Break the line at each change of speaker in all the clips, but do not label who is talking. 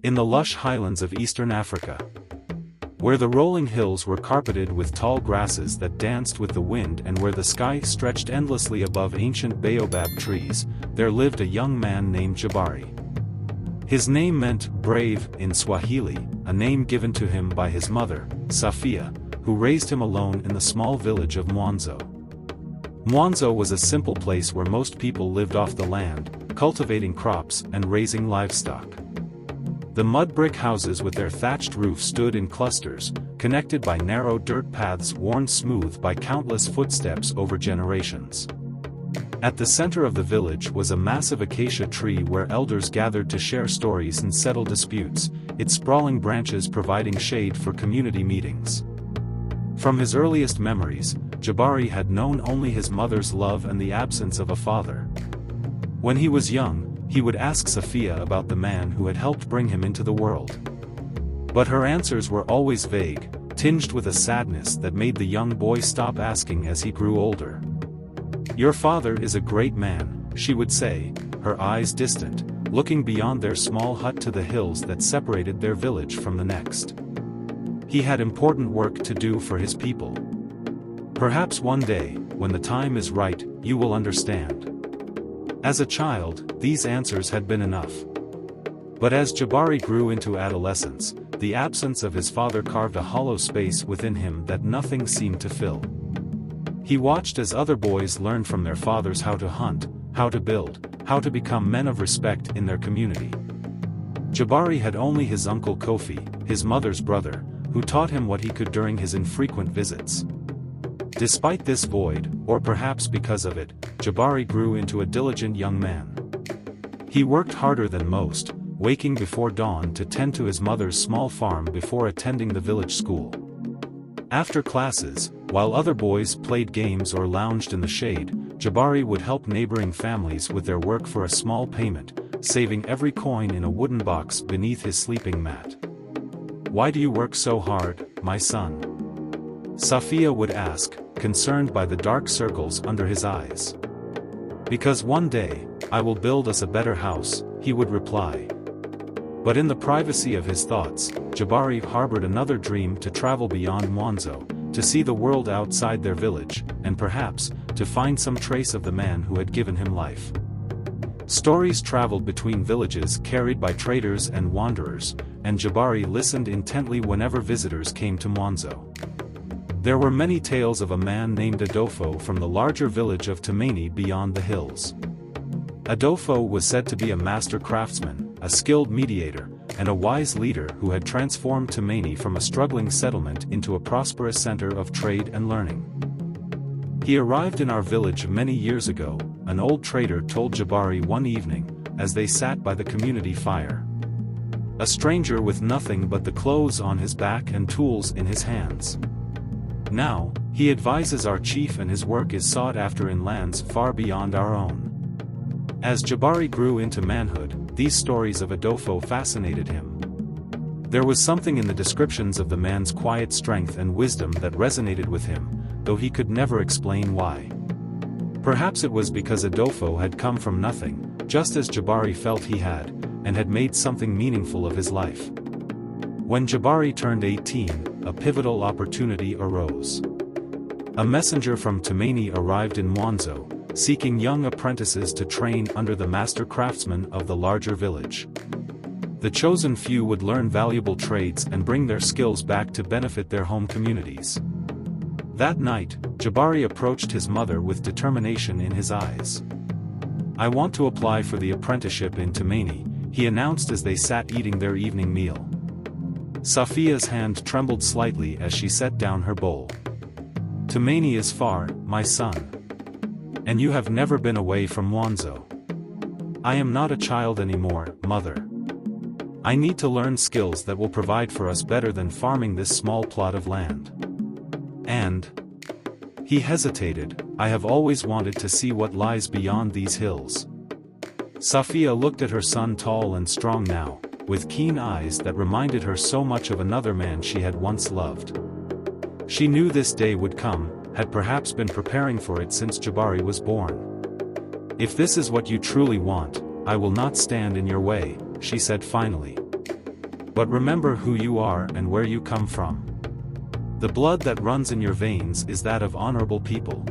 in the lush highlands of eastern Africa, where the rolling hills were carpeted with tall grasses that danced with the wind and where the sky stretched endlessly above ancient baobab trees, there lived a young man named Jabari. His name meant brave in Swahili, a name given to him by his mother, Safia, who raised him alone in the small village of Mwanzo. Mwanzo was a simple place where most people lived off the land, cultivating crops and raising livestock. The mud brick houses with their thatched roofs stood in clusters, connected by narrow dirt paths worn smooth by countless footsteps over generations. At the center of the village was a massive acacia tree where elders gathered to share stories and settle disputes, its sprawling branches providing shade for community meetings. From his earliest memories, Jabari had known only his mother's love and the absence of a father. When he was young, he would ask Safia about the man who had helped bring him into the world. But her answers were always vague, tinged with a sadness that made the young boy stop asking as he grew older. "Your father is a great man," she would say, her eyes distant, looking beyond their small hut to the hills that separated their village from the next. "He had important work to do for his people. Perhaps one day, when the time is right, you will understand." As a child, these answers had been enough. But as Jabari grew into adolescence, the absence of his father carved a hollow space within him that nothing seemed to fill. He watched as other boys learned from their fathers how to hunt, how to build, how to become men of respect in their community. Jabari had only his uncle Kofi, his mother's brother, who taught him what he could during his infrequent visits. Despite this void, or perhaps because of it, Jabari grew into a diligent young man. He worked harder than most, waking before dawn to tend to his mother's small farm before attending the village school. After classes, while other boys played games or lounged in the shade, Jabari would help neighboring families with their work for a small payment, saving every coin in a wooden box beneath his sleeping mat. "Why do you work so hard, my son?" Safia would ask, concerned by the dark circles under his eyes. "Because one day, I will build us a better house," he would reply. But in the privacy of his thoughts, Jabari harbored another dream: to travel beyond Mwanzo, to see the world outside their village, and perhaps, to find some trace of the man who had given him life. Stories traveled between villages carried by traders and wanderers, and Jabari listened intently whenever visitors came to Mwanzo. There were many tales of a man named Adolfo from the larger village of Tumaini beyond the hills. Adolfo was said to be a master craftsman, a skilled mediator, and a wise leader who had transformed Tumaini from a struggling settlement into a prosperous center of trade and learning. "He arrived in our village many years ago," an old trader told Jabari one evening, as they sat by the community fire. "A stranger with nothing but the clothes on his back and tools in his hands. Now, he advises our chief and his work is sought after in lands far beyond our own." As Jabari grew into manhood, these stories of Adolfo fascinated him. There was something in the descriptions of the man's quiet strength and wisdom that resonated with him, though he could never explain why. Perhaps it was because Adolfo had come from nothing, just as Jabari felt he had, and had made something meaningful of his life. When Jabari turned 18, a pivotal opportunity arose. A messenger from Tumaini arrived in Mwanzo, seeking young apprentices to train under the master craftsmen of the larger village. The chosen few would learn valuable trades and bring their skills back to benefit their home communities. That night, Jabari approached his mother with determination in his eyes. "I want to apply for the apprenticeship in Tumaini," he announced as they sat eating their evening meal. Safia's hand trembled slightly as she set down her bowl. "Tumaini is far, my son. And you have never been away from Mwanzo." "I am not a child anymore, mother. I need to learn skills that will provide for us better than farming this small plot of land. And..." He hesitated, "I have always wanted to see what lies beyond these hills." Safia looked at her son, tall and strong now, with keen eyes that reminded her so much of another man she had once loved. She knew this day would come, had perhaps been preparing for it since Jabari was born. "If this is what you truly want, I will not stand in your way," she said finally. But remember who you are and where you come from. The blood that runs in your veins is that of honorable people.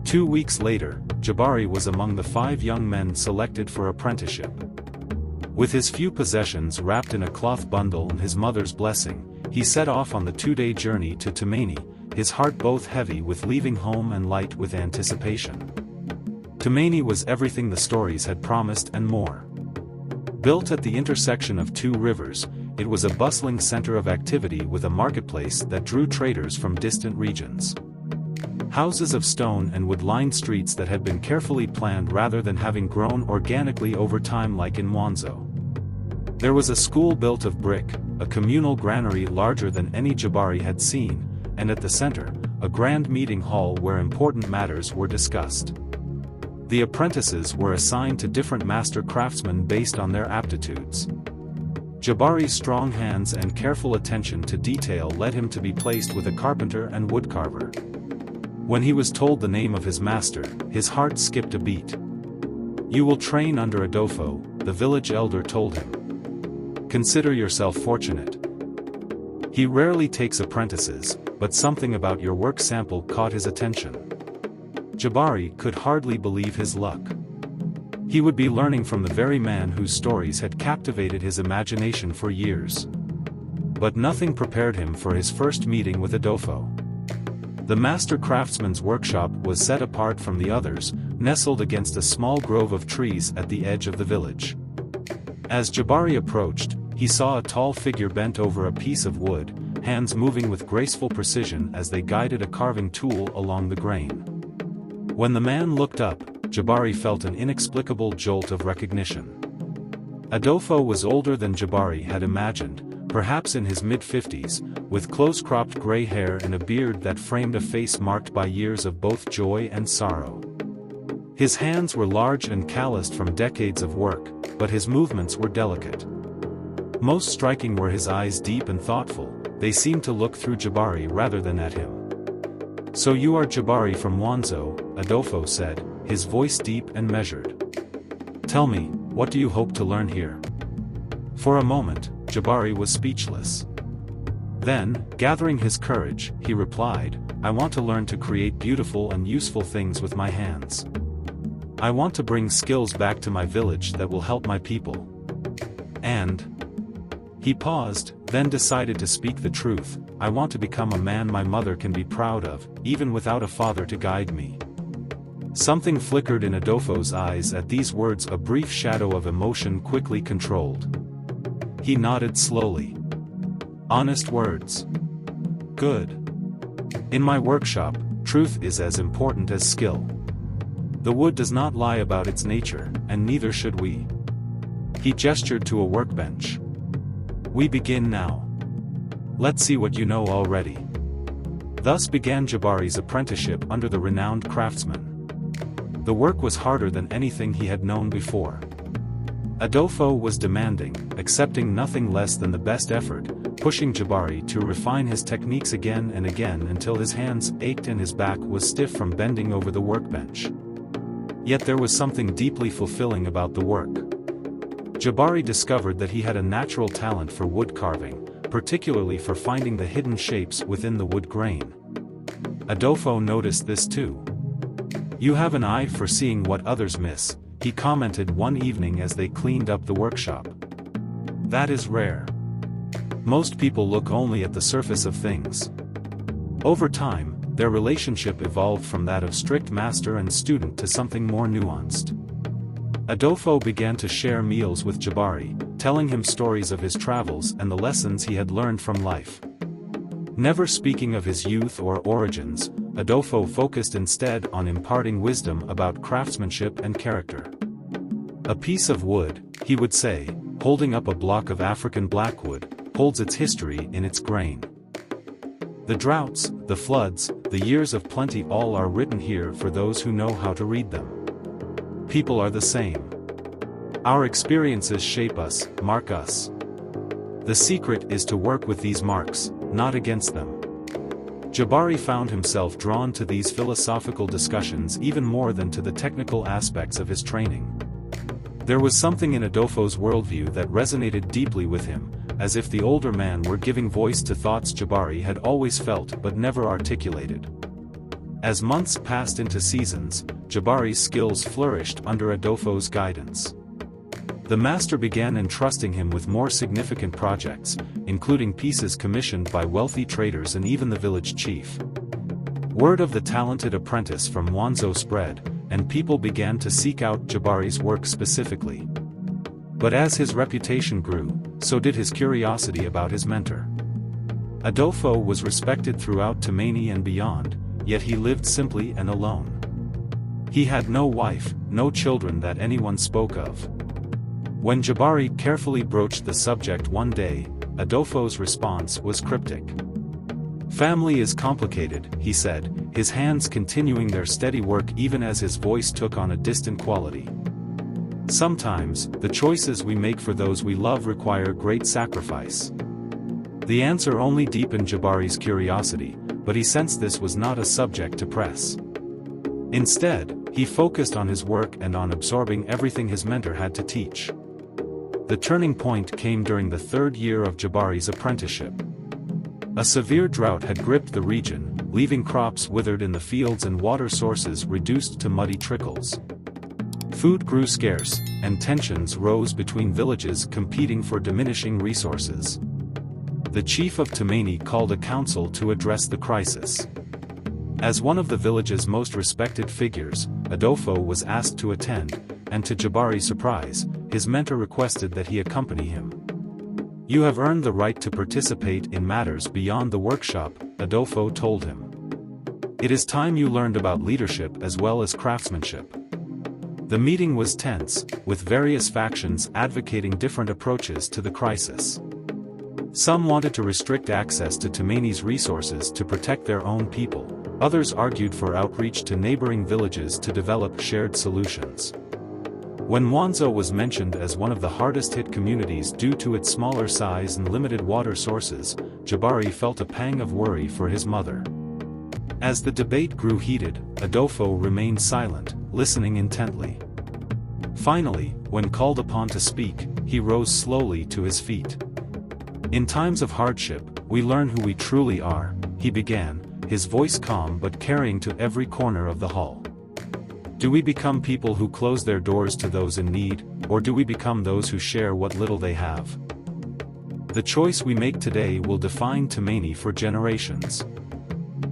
2 weeks later, Jabari was among the 5 young men selected for apprenticeship. With his few possessions wrapped in a cloth bundle and his mother's blessing, he set off on the 2-day journey to Tumaini, his heart both heavy with leaving home and light with anticipation. Tumaini was everything the stories had promised and more. Built at the intersection of 2 rivers, it was a bustling center of activity with a marketplace that drew traders from distant regions. Houses of stone and wood-lined streets that had been carefully planned rather than having grown organically over time like in Mwanzo. There was a school built of brick, a communal granary larger than any Jabari had seen, and at the center, a grand meeting hall where important matters were discussed. The apprentices were assigned to different master craftsmen based on their aptitudes. Jabari's strong hands and careful attention to detail led him to be placed with a carpenter and woodcarver. When he was told the name of his master, his heart skipped a beat. "You will train under Adolfo," the village elder told him. "Consider yourself fortunate. He rarely takes apprentices, but something about your work sample caught his attention." Jabari could hardly believe his luck. He would be learning from the very man whose stories had captivated his imagination for years. But nothing prepared him for his first meeting with Adolfo. The master craftsman's workshop was set apart from the others, nestled against a small grove of trees at the edge of the village. As Jabari approached, he saw a tall figure bent over a piece of wood, hands moving with graceful precision as they guided a carving tool along the grain. When the man looked up, Jabari felt an inexplicable jolt of recognition. Adolfo was older than Jabari had imagined, perhaps in his mid-50s, with close-cropped gray hair and a beard that framed a face marked by years of both joy and sorrow. His hands were large and calloused from decades of work, but his movements were delicate. Most striking were his eyes, deep and thoughtful. They seemed to look through Jabari rather than at him. "So you are Jabari from Mwanzo," Adolfo said, his voice deep and measured. "Tell me, what do you hope to learn here?" For a moment, Jabari was speechless. Then, gathering his courage, he replied, "I want to learn to create beautiful and useful things with my hands. I want to bring skills back to my village that will help my people. And..." He paused, then decided to speak the truth. "I want to become a man my mother can be proud of, even without a father to guide me." Something flickered in Adolfo's eyes at these words, a brief shadow of emotion quickly controlled. He nodded slowly. "Honest words. Good. In my workshop, truth is as important as skill. The wood does not lie about its nature, and neither should we." He gestured to a workbench. "We begin now. Let's see what you know already." Thus began Jabari's apprenticeship under the renowned craftsman. The work was harder than anything he had known before. Adolfo was demanding, accepting nothing less than the best effort, pushing Jabari to refine his techniques again and again until his hands ached and his back was stiff from bending over the workbench. Yet there was something deeply fulfilling about the work. Jabari discovered that he had a natural talent for wood carving, particularly for finding the hidden shapes within the wood grain. Adolfo noticed this too. "You have an eye for seeing what others miss," he commented one evening as they cleaned up the workshop. "That is rare. Most people look only at the surface of things." Over time, their relationship evolved from that of strict master and student to something more nuanced. Adolfo began to share meals with Jabari, telling him stories of his travels and the lessons he had learned from life. Never speaking of his youth or origins, Adolfo focused instead on imparting wisdom about craftsmanship and character. "A piece of wood," he would say, holding up a block of African blackwood, "holds its history in its grain. The droughts, the floods, the years of plenty, all are written here for those who know how to read them. People are the same. Our experiences shape us, mark us. The secret is to work with these marks, not against them." Jabari found himself drawn to these philosophical discussions even more than to the technical aspects of his training. There was something in Adolfo's worldview that resonated deeply with him, as if the older man were giving voice to thoughts Jabari had always felt but never articulated. As months passed into seasons, Jabari's skills flourished under Adolfo's guidance. The master began entrusting him with more significant projects, including pieces commissioned by wealthy traders and even the village chief. Word of the talented apprentice from Mwanzo spread, and people began to seek out Jabari's work specifically. But as his reputation grew, so did his curiosity about his mentor. Adolfo was respected throughout Tumaini and beyond, yet he lived simply and alone. He had no wife, no children that anyone spoke of. When Jabari carefully broached the subject one day, Adolfo's response was cryptic. "Family is complicated," he said, his hands continuing their steady work even as his voice took on a distant quality. "Sometimes, the choices we make for those we love require great sacrifice." The answer only deepened Jabari's curiosity, but he sensed this was not a subject to press. Instead, he focused on his work and on absorbing everything his mentor had to teach. The turning point came during the third year of Jabari's apprenticeship. A severe drought had gripped the region, leaving crops withered in the fields and water sources reduced to muddy trickles. Food grew scarce, and tensions rose between villages competing for diminishing resources. The chief of Tumaini called a council to address the crisis. As one of the village's most respected figures, Adolfo was asked to attend, and to Jabari's surprise, his mentor requested that he accompany him. "You have earned the right to participate in matters beyond the workshop," Adolfo told him. "It is time you learned about leadership as well as craftsmanship." The meeting was tense, with various factions advocating different approaches to the crisis. Some wanted to restrict access to Tumaini's resources to protect their own people, others argued for outreach to neighboring villages to develop shared solutions. When Mwanzo was mentioned as one of the hardest-hit communities due to its smaller size and limited water sources, Jabari felt a pang of worry for his mother. As the debate grew heated, Adolfo remained silent, listening intently. Finally, when called upon to speak, he rose slowly to his feet. "In times of hardship, we learn who we truly are," he began, his voice calm but carrying to every corner of the hall. "Do we become people who close their doors to those in need, or do we become those who share what little they have? The choice we make today will define Tumaini for generations."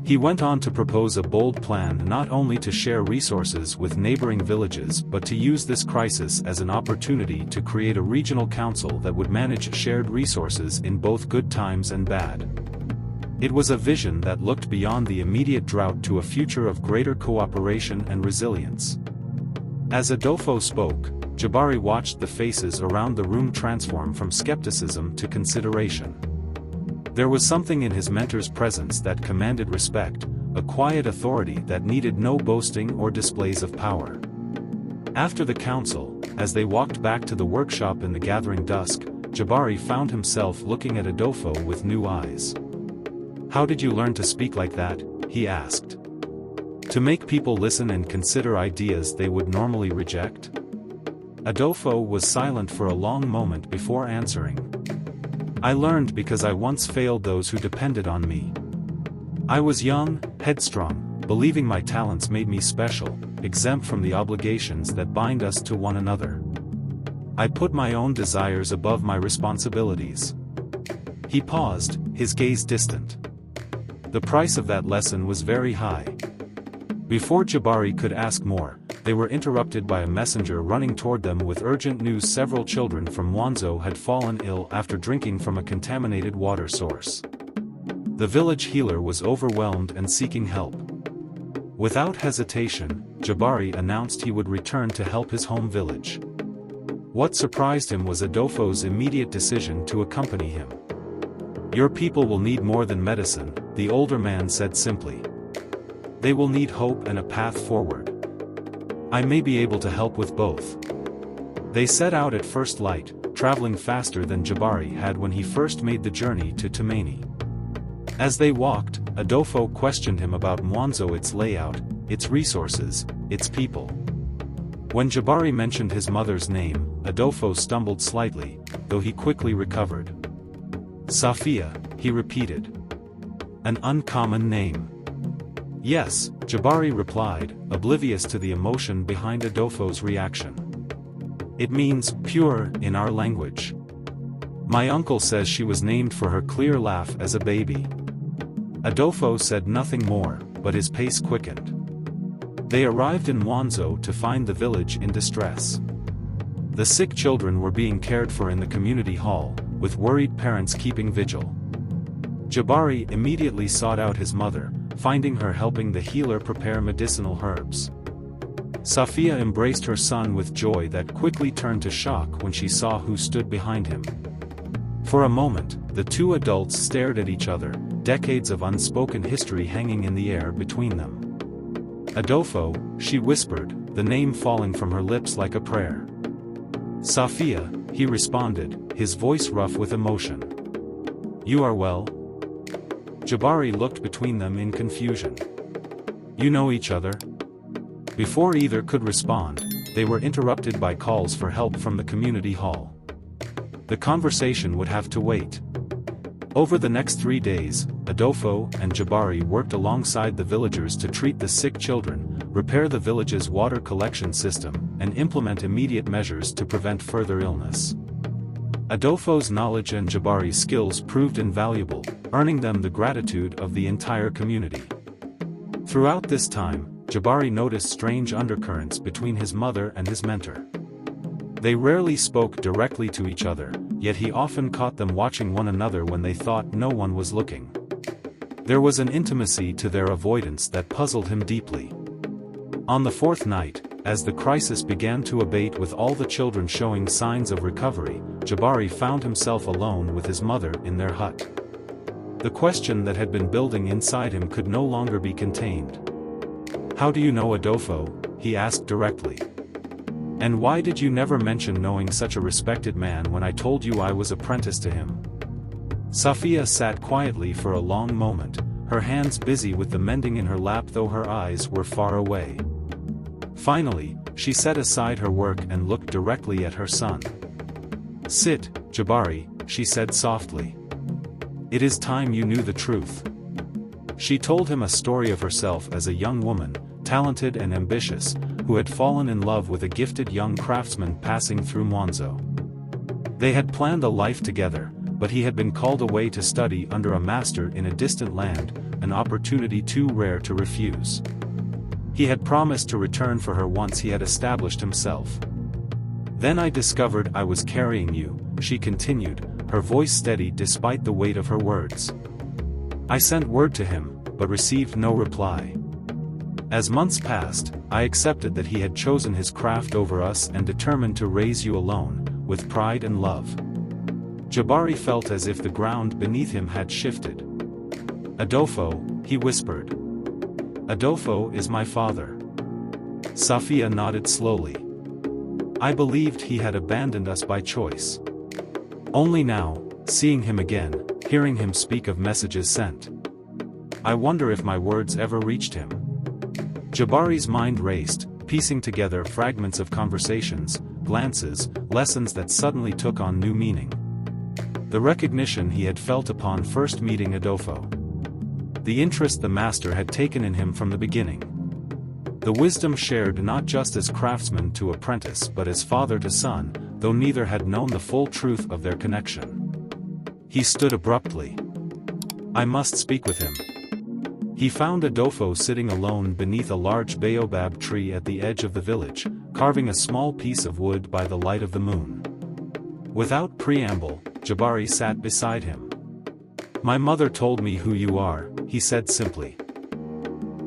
He went on to propose a bold plan not only to share resources with neighboring villages but to use this crisis as an opportunity to create a regional council that would manage shared resources in both good times and bad. It was a vision that looked beyond the immediate drought to a future of greater cooperation and resilience. As Adolfo spoke, Jabari watched the faces around the room transform from skepticism to consideration. There was something in his mentor's presence that commanded respect, a quiet authority that needed no boasting or displays of power. After the council, as they walked back to the workshop in the gathering dusk, Jabari found himself looking at Adolfo with new eyes. "How did you learn to speak like that?" he asked. "To make people listen and consider ideas they would normally reject?" Adolfo was silent for a long moment before answering. "I learned because I once failed those who depended on me. I was young, headstrong, believing my talents made me special, exempt from the obligations that bind us to one another. I put my own desires above my responsibilities." He paused, his gaze distant. The price of that lesson was very high. Before Jabari could ask more, they were interrupted by a messenger running toward them with urgent news: several children from Mwanzo had fallen ill after drinking from a contaminated water source. The village healer was overwhelmed and seeking help. Without hesitation, Jabari announced he would return to help his home village. What surprised him was Adolfo's immediate decision to accompany him. "Your people will need more than medicine," the older man said simply. "They will need hope and a path forward. I may be able to help with both." They set out at first light, traveling faster than Jabari had when he first made the journey to Tumaini. As they walked, Adolfo questioned him about Mwanzo, its layout, its resources, its people. When Jabari mentioned his mother's name, Adolfo stumbled slightly, though he quickly recovered. Safia, he repeated. An uncommon name. Yes, Jabari replied, oblivious to the emotion behind Adolfo's reaction. It means pure in our language. My uncle says she was named for her clear laugh as a baby. Adolfo said nothing more, but his pace quickened. They arrived in Mwanzo to find the village in distress. The sick children were being cared for in the community hall, with worried parents keeping vigil. Jabari immediately sought out his mother, finding her helping the healer prepare medicinal herbs. Safia embraced her son with joy that quickly turned to shock when she saw who stood behind him. For a moment, the two adults stared at each other, decades of unspoken history hanging in the air between them. Adolfo, she whispered, the name falling from her lips like a prayer. Safia, he responded, his voice rough with emotion. You are well? Jabari looked between them in confusion. You know each other? Before either could respond, they were interrupted by calls for help from the community hall. The conversation would have to wait. Over the next 3 days, Adolfo and Jabari worked alongside the villagers to treat the sick children, repair the village's water collection system, and implement immediate measures to prevent further illness. Adolfo's knowledge and Jabari's skills proved invaluable, earning them the gratitude of the entire community. Throughout this time, Jabari noticed strange undercurrents between his mother and his mentor. They rarely spoke directly to each other, yet he often caught them watching one another when they thought no one was looking. There was an intimacy to their avoidance that puzzled him deeply. On the fourth night, as the crisis began to abate with all the children showing signs of recovery, Jabari found himself alone with his mother in their hut. The question that had been building inside him could no longer be contained. How do you know Adolfo? He asked directly. And why did you never mention knowing such a respected man when I told you I was apprentice to him? Safia sat quietly for a long moment, her hands busy with the mending in her lap though her eyes were far away. Finally, she set aside her work and looked directly at her son. Sit, Jabari, she said softly. It is time you knew the truth. She told him a story of herself as a young woman, talented and ambitious, who had fallen in love with a gifted young craftsman passing through Mwanzo. They had planned a life together, but he had been called away to study under a master in a distant land, an opportunity too rare to refuse. He had promised to return for her once he had established himself. Then I discovered I was carrying you, she continued, her voice steady despite the weight of her words. I sent word to him, but received no reply. As months passed, I accepted that he had chosen his craft over us and determined to raise you alone, with pride and love. Jabari felt as if the ground beneath him had shifted. Adolfo, he whispered. Adolfo is my father. Safia nodded slowly. I believed he had abandoned us by choice. Only now, seeing him again, hearing him speak of messages sent. I wonder if my words ever reached him. Jabari's mind raced, piecing together fragments of conversations, glances, lessons that suddenly took on new meaning. The recognition he had felt upon first meeting Adolfo. The interest the master had taken in him from the beginning. The wisdom shared not just as craftsman to apprentice but as father to son, though neither had known the full truth of their connection. He stood abruptly. I must speak with him. He found Adolfo sitting alone beneath a large baobab tree at the edge of the village, carving a small piece of wood by the light of the moon. Without preamble, Jabari sat beside him. My mother told me who you are, he said simply.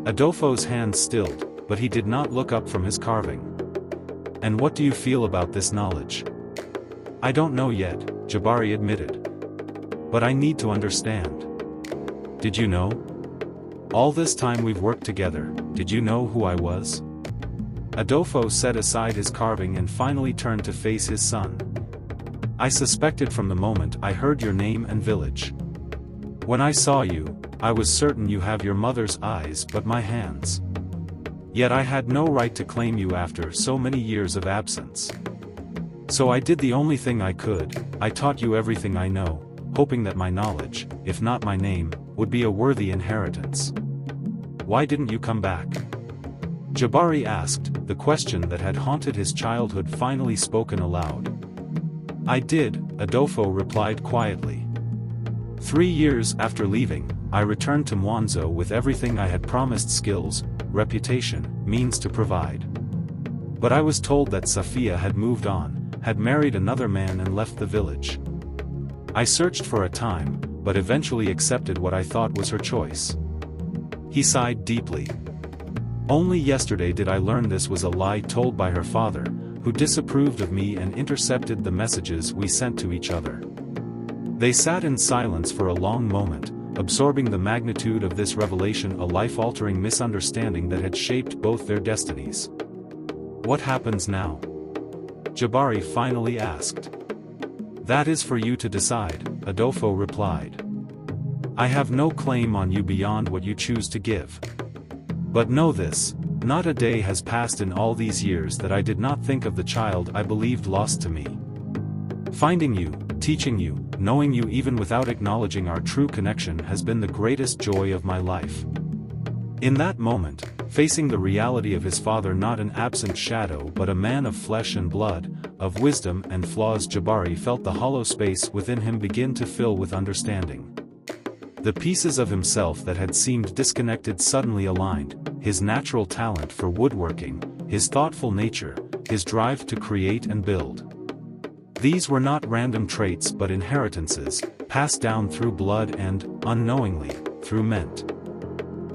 Adolfo's hands stilled, but he did not look up from his carving. And what do you feel about this knowledge? I don't know yet, Jabari admitted. But I need to understand. Did you know? All this time we've worked together, did you know who I was? Adolfo set aside his carving and finally turned to face his son. I suspected from the moment I heard your name and village. When I saw you, I was certain you have your mother's eyes but my hands. Yet I had no right to claim you after so many years of absence. So I did the only thing I could, I taught you everything I know, hoping that my knowledge, if not my name, would be a worthy inheritance. Why didn't you come back? Jabari asked, the question that had haunted his childhood finally spoken aloud. I did, Adolfo replied quietly. 3 years after leaving, I returned to Mwanzo with everything I had promised: skills, reputation, means to provide. But I was told that Safia had moved on, had married another man and left the village. I searched for a time, but eventually accepted what I thought was her choice. He sighed deeply. Only yesterday did I learn this was a lie told by her father, who disapproved of me and intercepted the messages we sent to each other. They sat in silence for a long moment, absorbing the magnitude of this revelation, a life-altering misunderstanding that had shaped both their destinies. What happens now? Jabari finally asked. That is for you to decide, Adolfo replied. I have no claim on you beyond what you choose to give. But know this, not a day has passed in all these years that I did not think of the child I believed lost to me. Finding you, teaching you, knowing you even without acknowledging our true connection has been the greatest joy of my life. In that moment, facing the reality of his father, not an absent shadow but a man of flesh and blood, of wisdom and flaws, Jabari felt the hollow space within him begin to fill with understanding. The pieces of himself that had seemed disconnected suddenly aligned: his natural talent for woodworking, his thoughtful nature, his drive to create and build. These were not random traits but inheritances, passed down through blood and, unknowingly, through ment.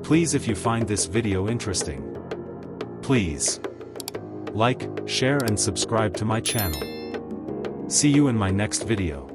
Please, if you find this video interesting, please like, share and subscribe to my channel. See you in my next video.